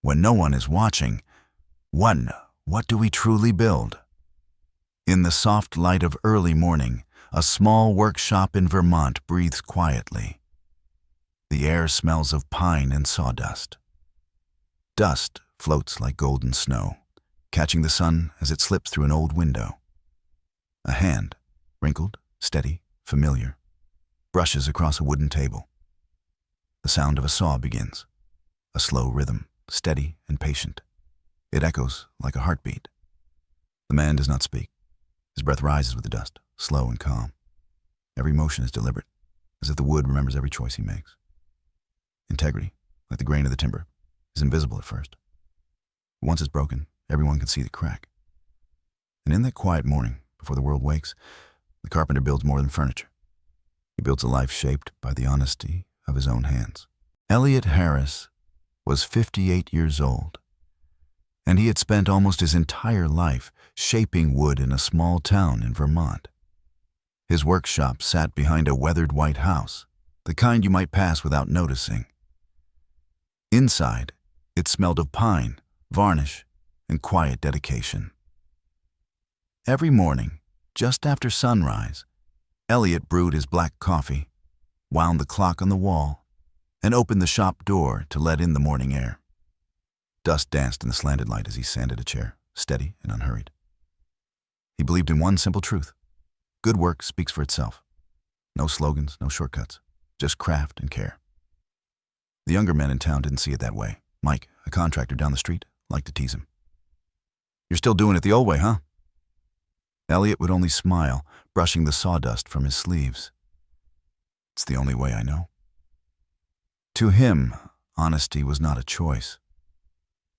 when no one is watching, what do we truly build? In the soft light of early morning, a small workshop in Vermont breathes quietly. The air smells of pine and sawdust. Dust floats like golden snow, catching the sun as it slips through an old window. A hand, wrinkled, steady, familiar, brushes across a wooden table. The sound of a saw begins, a slow rhythm, steady and patient. It echoes like a heartbeat. The man does not speak. His breath rises with the dust, slow and calm. Every motion is deliberate, as if the wood remembers every choice he makes. Integrity, like the grain of the timber, is invisible at first. But once it's broken, everyone can see the crack. And in that quiet morning, before the world wakes, the carpenter builds more than furniture. He builds a life shaped by the honesty of his own hands. Elliot Harris was 58 years old, and he had spent almost his entire life shaping wood in a small town in Vermont. His workshop sat behind a weathered white house, the kind you might pass without noticing. Inside, it smelled of pine, varnish, and quiet dedication. Every morning, just after sunrise, Elliot brewed his black coffee, wound the clock on the wall, and opened the shop door to let in the morning air. Dust danced in the slanted light as he sanded a chair, steady and unhurried. He believed in one simple truth. Good work speaks for itself. No slogans, no shortcuts, just craft and care. The younger men in town didn't see it that way. Mike, a contractor down the street, liked to tease him. "You're still doing it the old way, huh?" Elliot would only smile, brushing the sawdust from his sleeves. "It's the only way I know." To him, honesty was not a choice.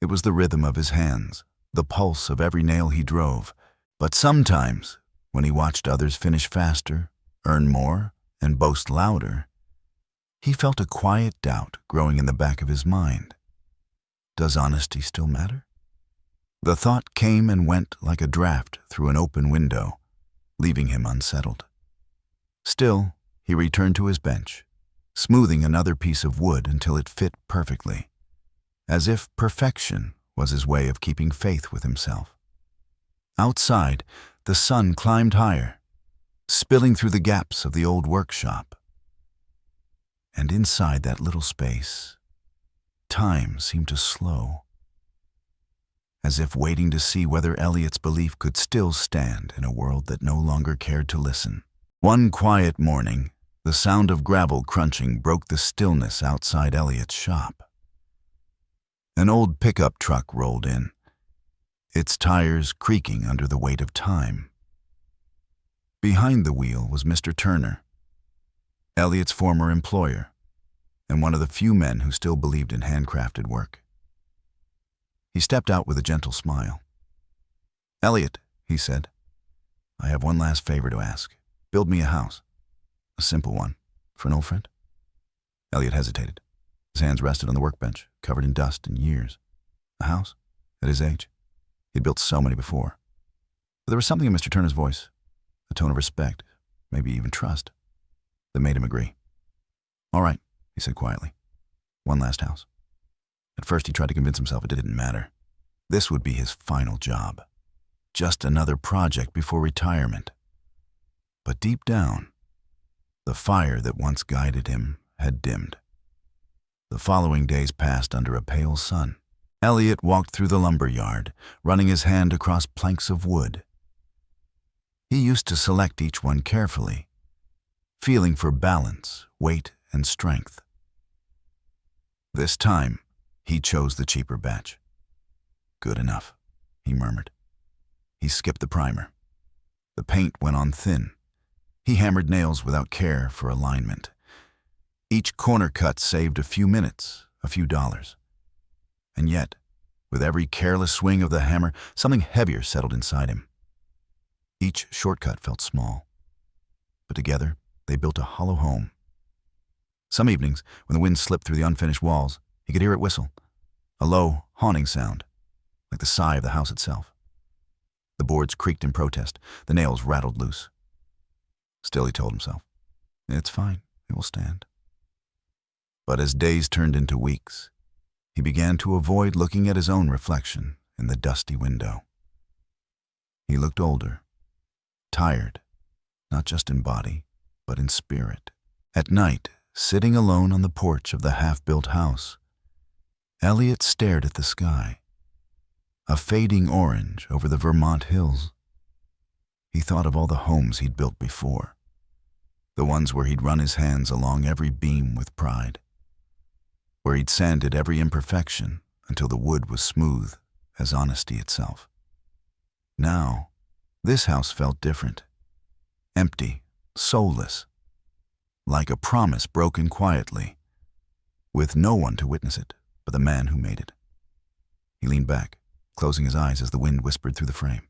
It was the rhythm of his hands, the pulse of every nail he drove. But sometimes, when he watched others finish faster, earn more, and boast louder, he felt a quiet doubt growing in the back of his mind. Does honesty still matter? The thought came and went like a draft through an open window, leaving him unsettled. Still, he returned to his bench, smoothing another piece of wood until it fit perfectly, as if perfection was his way of keeping faith with himself. Outside, the sun climbed higher, spilling through the gaps of the old workshop. And inside that little space, time seemed to slow, as if waiting to see whether Elliot's belief could still stand in a world that no longer cared to listen. One quiet morning, the sound of gravel crunching broke the stillness outside Elliot's shop. An old pickup truck rolled in, its tires creaking under the weight of time. Behind the wheel was Mr. Turner, Elliot's former employer, and one of the few men who still believed in handcrafted work. He stepped out with a gentle smile. "Elliot," he said, "I have one last favor to ask. Build me a house. A simple one, for an old friend." Elliot hesitated. His hands rested on the workbench, covered in dust and years. A house? At his age? He'd built so many before. But there was something in Mr. Turner's voice, a tone of respect, maybe even trust, that made him agree. "All right," he said quietly. "One last house." At first he tried to convince himself it didn't matter. This would be his final job. Just another project before retirement. But deep down, the fire that once guided him had dimmed. The following days passed under a pale sun. Elliot walked through the lumber yard, running his hand across planks of wood. He used to select each one carefully, feeling for balance, weight, and strength. This time, he chose the cheaper batch. "Good enough," he murmured. He skipped the primer. The paint went on thin. He hammered nails without care for alignment. Each corner cut saved a few minutes, a few dollars. And yet, with every careless swing of the hammer, something heavier settled inside him. Each shortcut felt small, but together they built a hollow home. Some evenings, when the wind slipped through the unfinished walls, he could hear it whistle, a low, haunting sound, like the sigh of the house itself. The boards creaked in protest, the nails rattled loose. Still, he told himself, "It's fine, it will stand." But as days turned into weeks, He began to avoid looking at his own reflection in the dusty window. He looked older, tired, not just in body, but in spirit. At night, sitting alone on the porch of the half-built house, Elliot stared at the sky, a fading orange over the Vermont hills. He thought of all the homes he'd built before, the ones where he'd run his hands along every beam with pride, where he'd sanded every imperfection until the wood was smooth as honesty itself. Now, this house felt different, empty, soulless, like a promise broken quietly, with no one to witness it but the man who made it. He leaned back, closing his eyes as the wind whispered through the frame.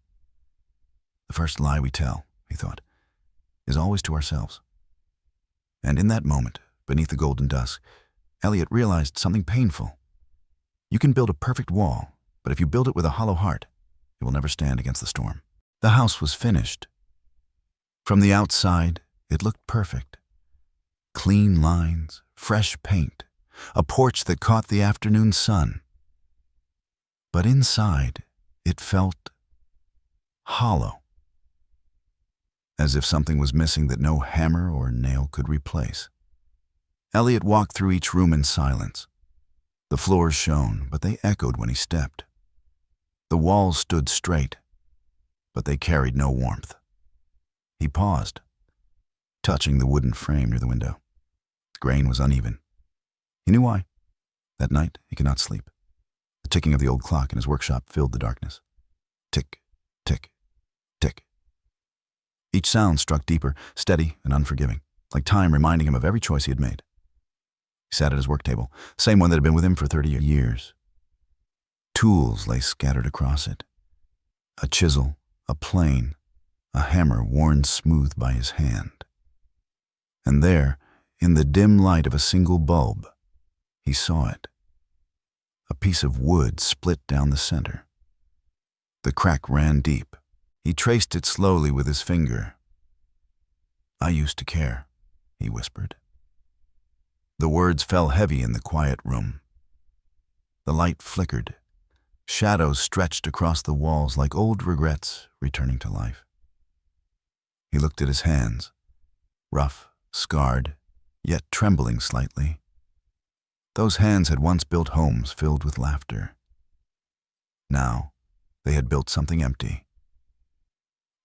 The first lie we tell, he thought, is always to ourselves. And in that moment, beneath the golden dusk, Elliot realized something painful. You can build a perfect wall, but if you build it with a hollow heart, it will never stand against the storm. The house was finished. From the outside, it looked perfect. Clean lines, fresh paint, a porch that caught the afternoon sun. But inside, it felt hollow, as if something was missing that no hammer or nail could replace. Elliot walked through each room in silence. The floors shone, but they echoed when he stepped. The walls stood straight, but they carried no warmth. He paused, touching the wooden frame near the window. The grain was uneven. He knew why. That night, he could not sleep. The ticking of the old clock in his workshop filled the darkness. Tick, tick, tick. Each sound struck deeper, steady and unforgiving, like time reminding him of every choice he had made. He sat at his work table, same one that had been with him for 30 years. Tools lay scattered across it. A chisel, a plane, a hammer worn smooth by his hand. And there, in the dim light of a single bulb, he saw it. A piece of wood split down the center. The crack ran deep. He traced it slowly with his finger. "I used to care," he whispered. The words fell heavy in the quiet room. The light flickered. Shadows stretched across the walls like old regrets returning to life. He looked at his hands, rough, scarred, yet trembling slightly. Those hands had once built homes filled with laughter. Now, they had built something empty.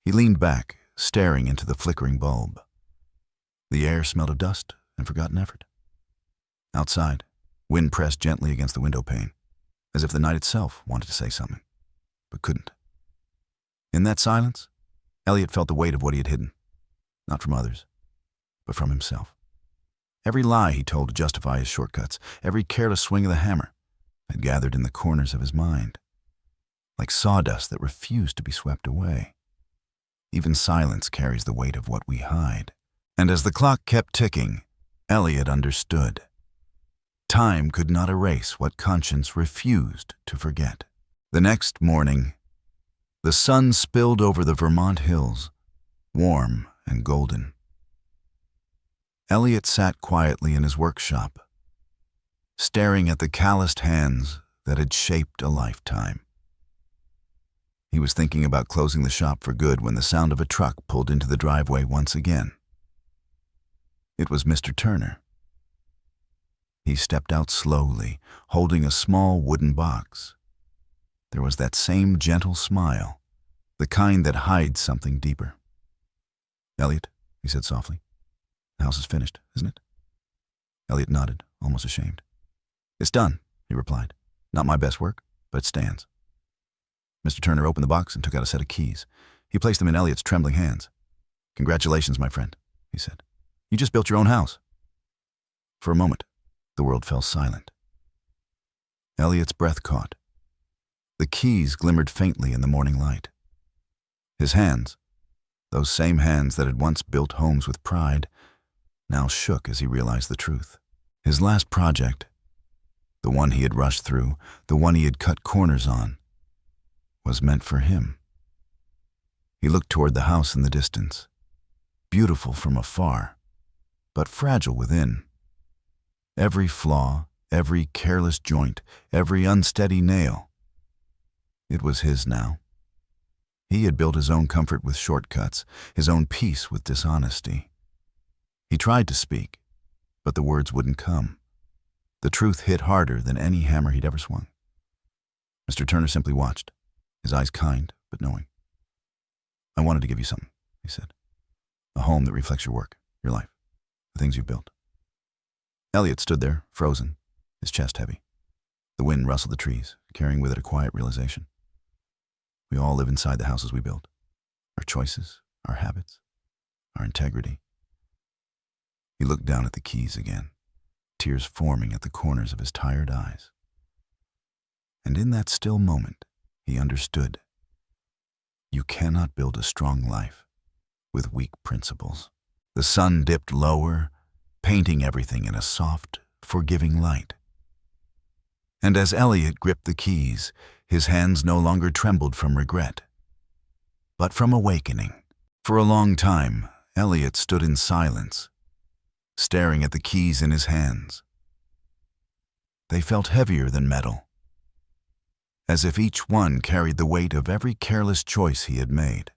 He leaned back, staring into the flickering bulb. The air smelled of dust and forgotten effort. Outside, wind pressed gently against the window pane, as if the night itself wanted to say something, but couldn't. In that silence, Elliot felt the weight of what he had hidden, not from others, but from himself. Every lie he told to justify his shortcuts, every careless swing of the hammer, had gathered in the corners of his mind, like sawdust that refused to be swept away. Even silence carries the weight of what we hide. And as the clock kept ticking, Elliot understood. Time could not erase what conscience refused to forget. The next morning, the sun spilled over the Vermont hills, warm and golden. Elliot sat quietly in his workshop, staring at the calloused hands that had shaped a lifetime. He was thinking about closing the shop for good when the sound of a truck pulled into the driveway once again. It was Mr. Turner. He stepped out slowly, holding a small wooden box. There was that same gentle smile, the kind that hides something deeper. "Elliot," he said softly, "the house is finished, isn't it?" Elliot nodded, almost ashamed. "It's done," he replied. "Not my best work, but it stands." Mr. Turner opened the box and took out a set of keys. He placed them in Elliot's trembling hands. "Congratulations, my friend," he said. "You just built your own house." For a moment, the world fell silent. Elliot's breath caught. The keys glimmered faintly in the morning light. His hands, those same hands that had once built homes with pride, now shook as he realized the truth. His last project, the one he had rushed through, the one he had cut corners on, was meant for him. He looked toward the house in the distance, beautiful from afar, but fragile within. Every flaw, every careless joint, every unsteady nail. It was his now. He had built his own comfort with shortcuts, his own peace with dishonesty. He tried to speak, but the words wouldn't come. The truth hit harder than any hammer he'd ever swung. Mr. Turner simply watched, his eyes kind but knowing. "I wanted to give you something," he said. "A home that reflects your work, your life, the things you've built." Elliot stood there, frozen, his chest heavy. The wind rustled the trees, carrying with it a quiet realization. We all live inside the houses we build. Our choices, our habits, our integrity. He looked down at the keys again, tears forming at the corners of his tired eyes. And in that still moment, he understood. You cannot build a strong life with weak principles. The sun dipped lower, painting everything in a soft, forgiving light. And as Elliot gripped the keys, his hands no longer trembled from regret, but from awakening. For a long time, Elliot stood in silence, staring at the keys in his hands. They felt heavier than metal, as if each one carried the weight of every careless choice he had made.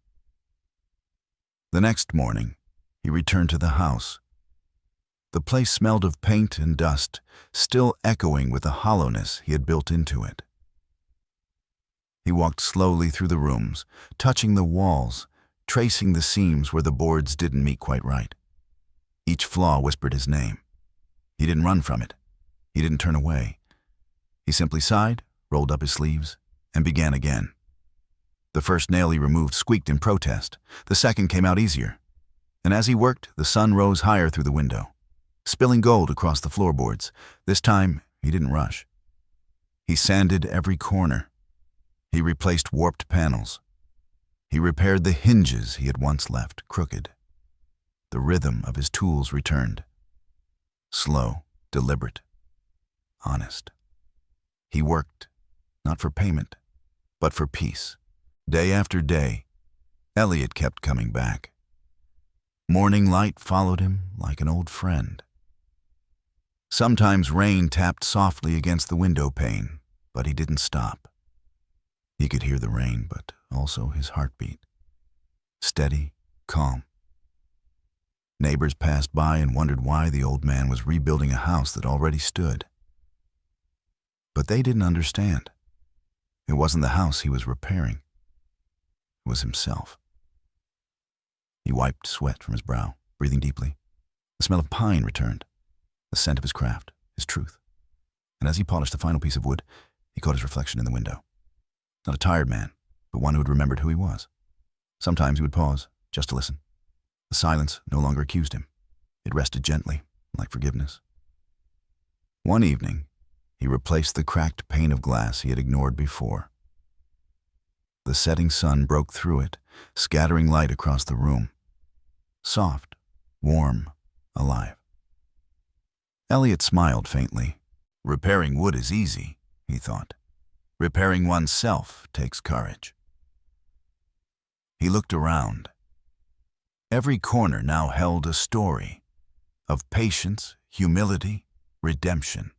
The next morning, he returned to the house. The place smelled of paint and dust, still echoing with the hollowness he had built into it. He walked slowly through the rooms, touching the walls, tracing the seams where the boards didn't meet quite right. Each flaw whispered his name. He didn't run from it. He didn't turn away. He simply sighed, rolled up his sleeves, and began again. The first nail he removed squeaked in protest. The second came out easier. And as he worked, the sun rose higher through the window, spilling gold across the floorboards. This time, he didn't rush. He sanded every corner. He replaced warped panels. He repaired the hinges he had once left crooked. The rhythm of his tools returned. Slow, deliberate, honest. He worked, not for payment, but for peace. Day after day, Elliot kept coming back. Morning light followed him like an old friend. Sometimes rain tapped softly against the window pane, but he didn't stop. He could hear the rain, but also his heartbeat. Steady, calm. Neighbors passed by and wondered why the old man was rebuilding a house that already stood. But they didn't understand. It wasn't the house he was repairing. It was himself. He wiped sweat from his brow, breathing deeply. The smell of pine returned, the scent of his craft, his truth. And as he polished the final piece of wood, he caught his reflection in the window. Not a tired man, but one who had remembered who he was. Sometimes he would pause, just to listen. The silence no longer accused him. It rested gently, like forgiveness. One evening, he replaced the cracked pane of glass he had ignored before. The setting sun broke through it, scattering light across the room. Soft, warm, alive. Elliot smiled faintly. Repairing wood is easy, he thought. Repairing oneself takes courage. He looked around. Every corner now held a story of patience, humility, redemption.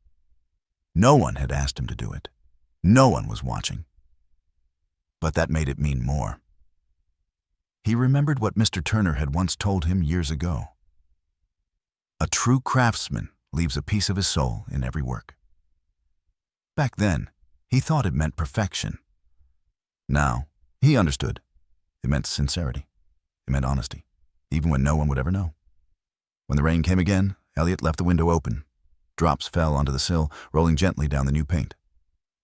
No one had asked him to do it. No one was watching. But that made it mean more. He remembered what Mr. Turner had once told him years ago. A true craftsman leaves a piece of his soul in every work. Back then, he thought it meant perfection. Now, he understood. It meant sincerity. It meant honesty, even when no one would ever know. When the rain came again, Elliot left the window open. Drops fell onto the sill, rolling gently down the new paint.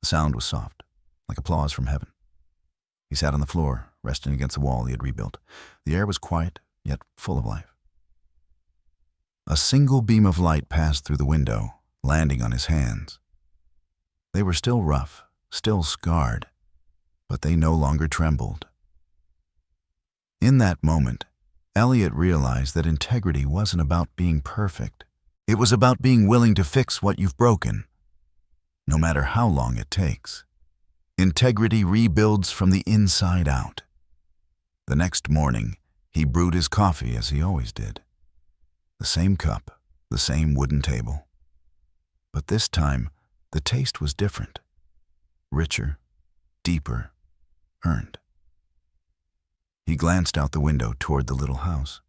The sound was soft, like applause from heaven. He sat on the floor, resting against the wall he had rebuilt. The air was quiet, yet full of life. A single beam of light passed through the window, landing on his hands. They were still rough, still scarred, but they no longer trembled. In that moment, Elliot realized that integrity wasn't about being perfect. It was about being willing to fix what you've broken, no matter how long it takes. Integrity rebuilds from the inside out. The next morning, he brewed his coffee as he always did. The same cup, the same wooden table. But this time, the taste was different. Richer, deeper, earned. He glanced out the window toward the little house.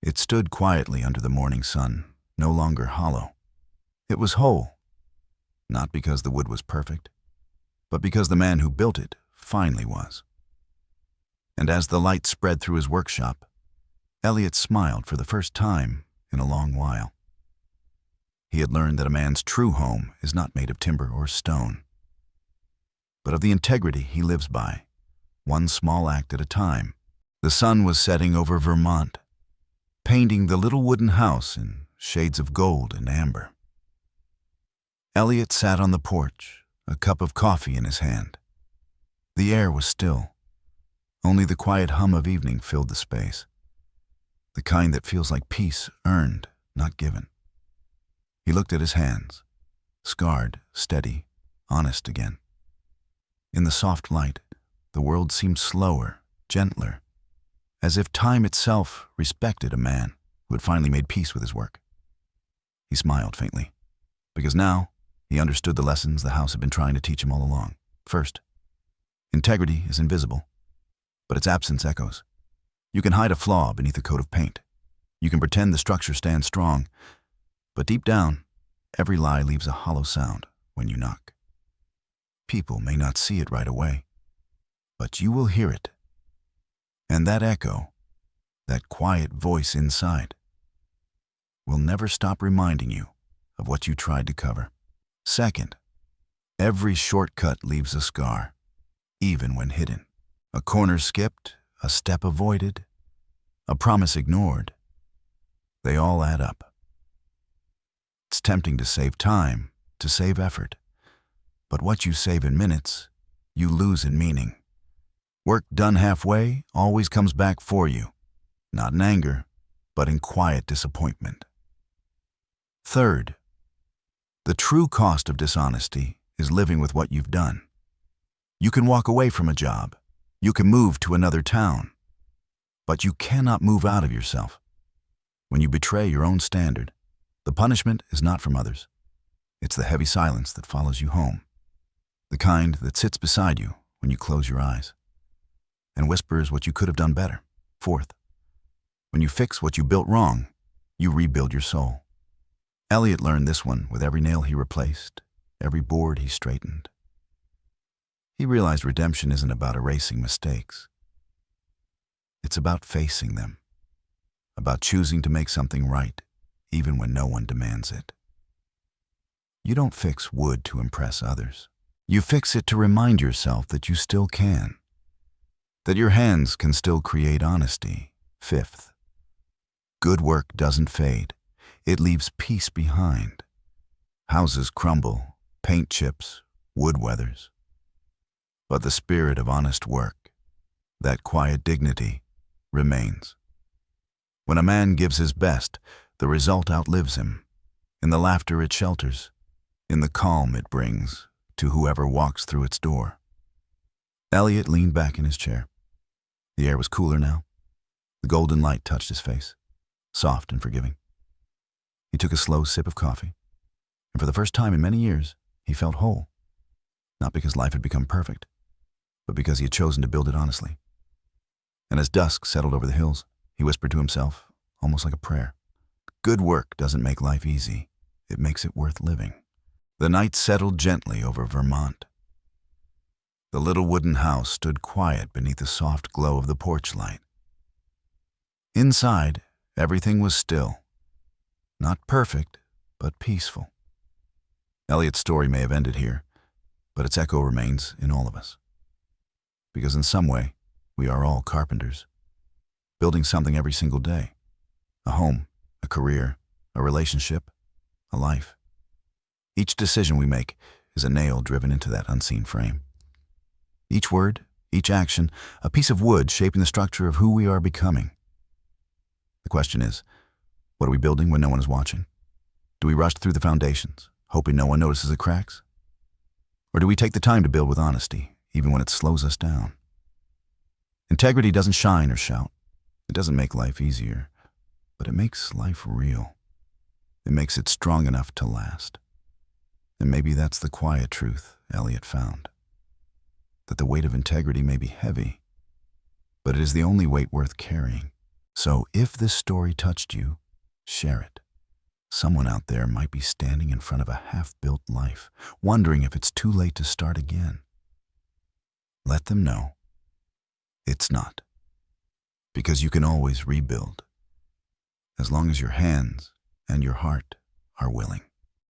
It stood quietly under the morning sun, no longer hollow. It was whole, not because the wood was perfect, but because the man who built it finally was. And as the light spread through his workshop, Elliot smiled for the first time in a long while. He had learned that a man's true home is not made of timber or stone, but of the integrity he lives by, one small act at a time. The sun was setting over Vermont, painting the little wooden house in shades of gold and amber. Elliot sat on the porch, a cup of coffee in his hand. The air was still. Only the quiet hum of evening filled the space, the kind that feels like peace earned, not given. He looked at his hands, scarred, steady, honest again. In the soft light, the world seemed slower, gentler, as if time itself respected a man who had finally made peace with his work. He smiled faintly, because now he understood the lessons the house had been trying to teach him all along. First, integrity is invisible, but its absence echoes. You can hide a flaw beneath a coat of paint. You can pretend the structure stands strong, but deep down, every lie leaves a hollow sound when you knock. People may not see it right away, but you will hear it. And that echo, that quiet voice inside, will never stop reminding you of what you tried to cover. Second, every shortcut leaves a scar, even when hidden. A corner skipped, a step avoided, a promise ignored. They all add up. It's tempting to save time, to save effort. But what you save in minutes, you lose in meaning. Work done halfway always comes back for you, not in anger, but in quiet disappointment. Third, the true cost of dishonesty is living with what you've done. You can walk away from a job. You can move to another town. But you cannot move out of yourself. When you betray your own standard, the punishment is not from others. It's the heavy silence that follows you home, the kind that sits beside you when you close your eyes and whispers what you could have done better. Fourth, when you fix what you built wrong, you rebuild your soul. Elliot learned this one with every nail he replaced, every board he straightened. He realized redemption isn't about erasing mistakes. It's about facing them, about choosing to make something right, even when no one demands it. You don't fix wood to impress others. You fix it to remind yourself that you still can, that your hands can still create honesty. Fifth, good work doesn't fade. It leaves peace behind. Houses crumble, paint chips, wood weathers. But the spirit of honest work, that quiet dignity, remains. When a man gives his best, the result outlives him. In the laughter it shelters, in the calm it brings to whoever walks through its door. Elliot leaned back in his chair. The air was cooler now. The golden light touched his face, soft and forgiving. He took a slow sip of coffee, and for the first time in many years, he felt whole. Not because life had become perfect, but because he had chosen to build it honestly. And as dusk settled over the hills, he whispered to himself, almost like a prayer, "Good work doesn't make life easy. It makes it worth living." The night settled gently over Vermont. The little wooden house stood quiet beneath the soft glow of the porch light. Inside, everything was still. Not perfect, but peaceful. Elliot's story may have ended here, but its echo remains in all of us. Because in some way, we are all carpenters, building something every single day. A home, a career, a relationship, a life. Each decision we make is a nail driven into that unseen frame. Each word, each action, a piece of wood shaping the structure of who we are becoming. The question is, what are we building when no one is watching? Do we rush through the foundations, hoping no one notices the cracks? Or do we take the time to build with honesty, even when it slows us down? Integrity doesn't shine or shout. It doesn't make life easier, but it makes life real. It makes it strong enough to last. And maybe that's the quiet truth Elliot found, that the weight of integrity may be heavy, but it is the only weight worth carrying. So if this story touched you, share it. Someone out there might be standing in front of a half-built life, wondering if it's too late to start again. Let them know it's not, because you can always rebuild, as long as your hands and your heart are willing.